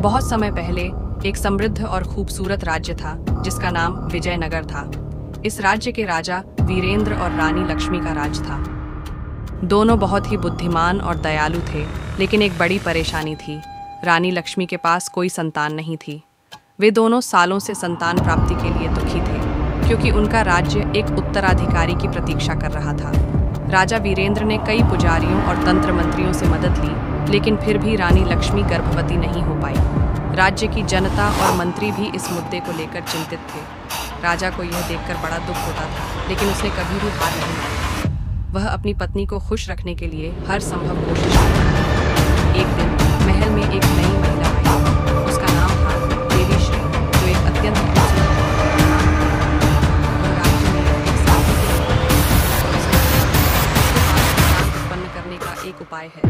बहुत समय पहले एक समृद्ध और खूबसूरत राज्य था जिसका नाम विजयनगर था। इस राज्य के राजा वीरेंद्र और रानी लक्ष्मी का राज था। दोनों बहुत ही बुद्धिमान और दयालु थे, लेकिन एक बड़ी परेशानी थी। रानी लक्ष्मी के पास कोई संतान नहीं थी। वे दोनों सालों से संतान प्राप्ति के लिए दुखी थे, क्योंकि उनका राज्य एक उत्तराधिकारी की प्रतीक्षा कर रहा था। राजा वीरेंद्र ने कई पुजारियों और तंत्र मंत्रियों से मदद ली, लेकिन फिर भी रानी लक्ष्मी गर्भवती नहीं हो पाई। राज्य की जनता और मंत्री भी इस मुद्दे को लेकर चिंतित थे। राजा को यह देखकर बड़ा दुख होता था, लेकिन उसने कभी भी हार नहीं मानी। वह अपनी पत्नी को खुश रखने के लिए हर संभव कोशिश करता था। एक दिन महल में एक नई महिला आई। उसका नाम था देवी श्री, जो एक अत्यंत खूबसूरत उत्पन्न करने का एक उपाय है।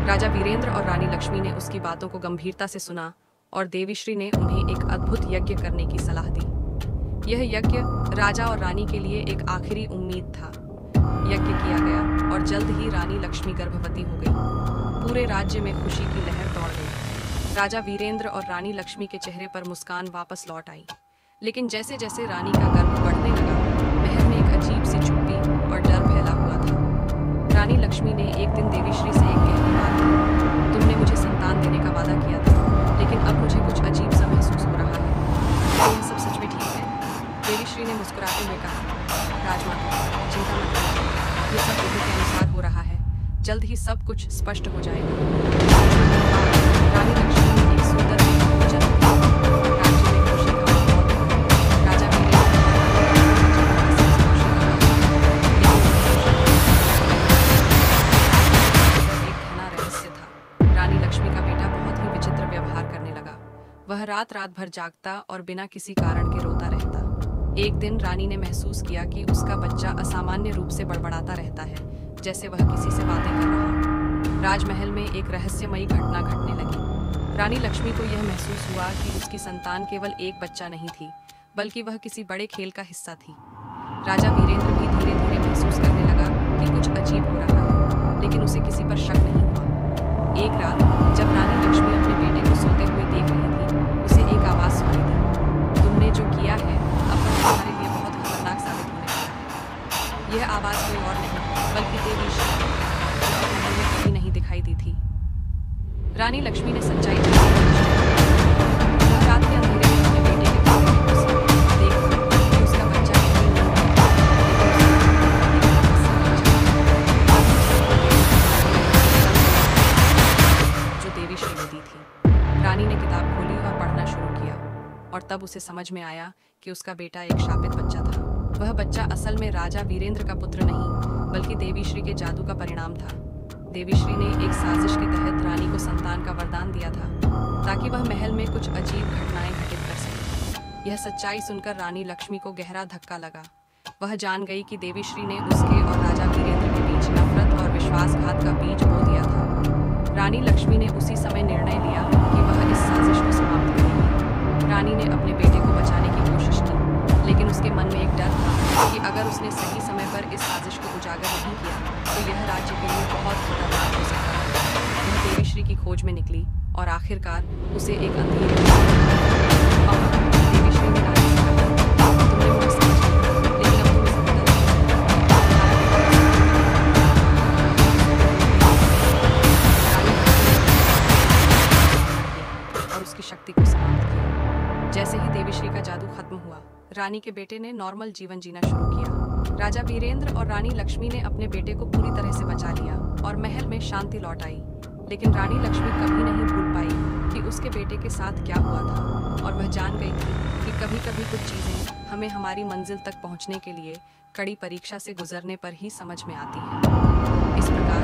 राजा वीरेंद्र और रानी लक्ष्मी ने उसकी बातों को गंभीरता से सुना और देवीश्री ने उन्हें एक अद्भुत यज्ञ करने की सलाह दी। यह यज्ञ राजा और रानी के लिए एक आखिरी उम्मीद था। यज्ञ किया गया और जल्द ही रानी लक्ष्मी गर्भवती हो गई। पूरे राज्य में खुशी की लहर दौड़ गई। राजा वीरेंद्र और रानी लक्ष्मी के चेहरे पर मुस्कान वापस लौट आई। लेकिन जैसे जैसे रानी का गर्भ बढ़ने लगा, महल में एक अजीब सी चुप्पी और डर फैला हुआ था। रानी लक्ष्मी ने एक दिन देवीश्री से एक गहरी बात की। तुमने मुझे संतान देने का वादा किया था, लेकिन अब मुझे कुछ अजीब सा महसूस हो रहा है। क्या यह सब सच में ठीक है? देवीश्री ने मुस्कुराते हुए कहा, राजमाता, चिंता मत करिए, ये सब विधि के अनुसार हो रहा है। जल्द ही सब कुछ स्पष्ट हो जाएगा। रानी लक्ष्मी ने एक सुंदर बेटी को जन्म दिया। राज्य में खुशी का माहौल था। राजा वीरेंद्र एक घना रहस्य था। रानी लक्ष्मी का बेटा बहुत ही विचित्र व्यवहार करने लगा। वह रात रात भर जागता और बिना किसी कारण के रोता रहता। एक दिन रानी ने महसूस किया कि उसका बच्चा असामान्य रूप से बड़बड़ाता रहता है, जैसे वह किसी से बातें कर रहा हो। राजमहल में एक रहस्यमयी घटना घटने लगी। रानी लक्ष्मी को यह महसूस हुआ कि उसकी संतान केवल एक बच्चा नहीं थी, बल्कि वह किसी बड़े खेल का हिस्सा थी। राजा वीरेंद्र भी धीरे धीरे महसूस करने लगा कि कुछ अजीब हो रहा है, लेकिन उसे किसी पर शक नहीं हुआ। एक रात जब रानी लक्ष्मी अपने बेटे को सोते हुए देख रही थी, उसे एक आवाज सुनाई दी, तुमने जो किया है अब तुम्हारे लिए बहुत खतरनाक साबित होने वाला है। यह आवाज कोई और नहीं बल्कि देवीश्री, जो अब महल में कभी नहीं दिखाई दी थी। रानी लक्ष्मी ने सच्चाई जानने की कोशिश की। वह रात के अंधेरे में अपने बेटे के कमरे में घुसी, देखा कि उसका बच्चा कहीं नहीं था, जो देवीश्री ने दी थी। रानी ने किताब खोली और पढ़ना शुरू किया, और तब उसे समझ में आया कि उसका बेटा एक शापित बच्चा था। वह बच्चा असल में राजा वीरेंद्र का पुत्र नहीं, बल्कि देवीश्री के जादू का परिणाम था। देवीश्री ने एक साजिश के तहत रानी को संतान का वरदान दिया था, ताकि वह महल में कुछ अजीब घटनाएं घटित कर सके। यह सच्चाई सुनकर रानी लक्ष्मी को गहरा धक्का लगा। वह जान गई कि देवीश्री ने उसके और राजा वीरेंद्र के बीच नफरत और विश्वासघात का बीज बो दिया था। रानी लक्ष्मी ने उसी समय निर्णय लिया कि वह इस साजिश को समाप्त करेगी। रानी ने अपने बेटे को बचाने की कोशिश की, लेकिन उसके मन में एक डर था कि अगर उसने सही समय पर इस साजिश को उजागर नहीं किया तो यह राज्य के लिए बहुत खतरनाक हो सकता है। वह देवीश्री की खोज में निकली और आखिरकार उसे एक अंधेरी देवीश्री ने रानी से कहा, तुमने मुझे समझ लिया, लेकिन अब तुम इसे बदल और उसकी शक्ति को समाप्त किया। जैसे ही देवीश्री का जादू खत्म हुआ, रानी के बेटे ने नॉर्मल जीवन जीना शुरू किया। राजा वीरेंद्र और रानी लक्ष्मी ने अपने बेटे को पूरी तरह से बचा लिया और महल में शांति लौट आई। लेकिन रानी लक्ष्मी कभी नहीं भूल पाई कि उसके बेटे के साथ क्या हुआ था, और वह जान गई थी कि कभी कभी कुछ चीजें हमें हमारी मंजिल तक पहुंचने के लिए कड़ी परीक्षा से गुजरने पर ही समझ में आती हैं। इस प्रकार